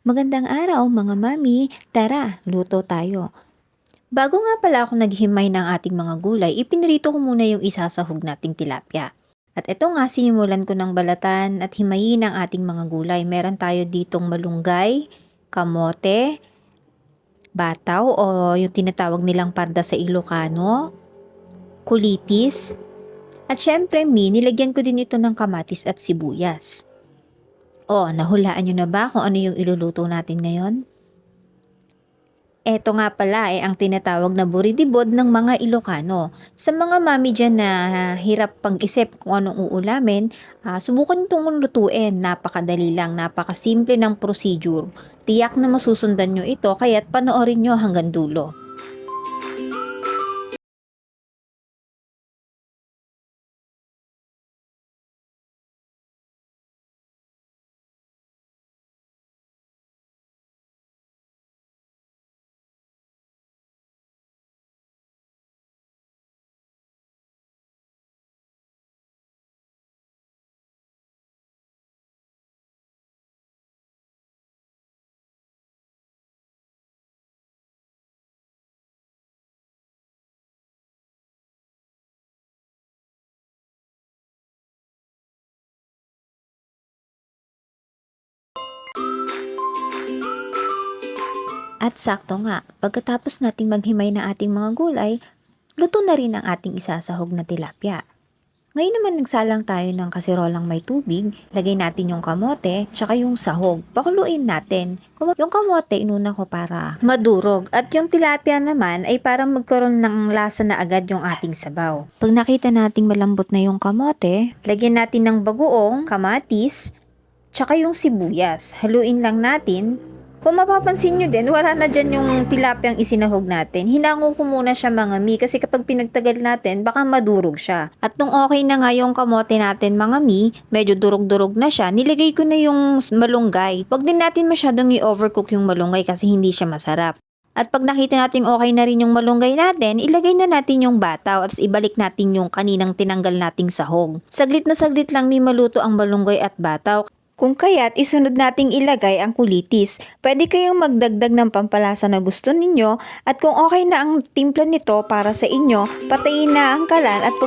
Magandang araw mga mami, tara, luto tayo. Bago nga pala ako naghimay ng ating mga gulay, ipinirito ko muna yung isasahog nating tilapia. At eto nga, sinimulan ko ng balatan at himayin ang ating mga gulay. Meron tayo ditong malunggay, kamote, bataw o yung tinatawag nilang parda sa Ilocano, kulitis, at syempre nilagyan ko din ito ng kamatis at sibuyas. Nahulaan nyo na ba kung ano yung iluluto natin ngayon? Eto nga pala ang tinatawag na buridibod ng mga Ilocano. Sa mga mami dyan na hirap pag-isip kung anong uulamin, subukan nyo itong lutuin. Napakadali lang, napakasimple ng procedure. Tiyak na masusundan nyo ito kaya't panoorin nyo hanggang dulo. At sakto nga, pagkatapos nating maghimay na ating mga gulay, luto na rin ang ating isasahog na tilapia. Ngayon naman nagsalang tayo ng kasirolang may tubig, lagay natin yung kamote, tsaka yung sahog. Pakuluin natin. Yung kamote inuna ko para madurog at yung tilapia naman ay para magkaroon ng lasa na agad yung ating sabaw. Pag nakita nating malambot na yung kamote, lagyan natin ng bagoong, kamatis, tsaka yung sibuyas. Haluin lang natin. Kung mapapansin nyo din, wala na dyan yung tilapyang isinahog natin. Hinango ko muna siya mga mi kasi kapag pinagtagal natin, baka madurog siya. At nung okay na nga yung kamote natin mga mi, medyo durog-durog na siya, nilagay ko na yung malunggay. Wag din natin masyadong i-overcook yung malunggay kasi hindi siya masarap. At pag nakita natin okay na rin yung malunggay natin, ilagay na natin yung bataw at ibalik natin yung kaninang tinanggal nating sahog. Saglit na saglit lang ni maluto ang malunggay at bataw. Kung kaya't isunod nating ilagay ang kulitis. Pwede kayong magdagdag ng pampalasa na gusto ninyo at kung okay na ang timpla nito para sa inyo, patayin na ang kalan at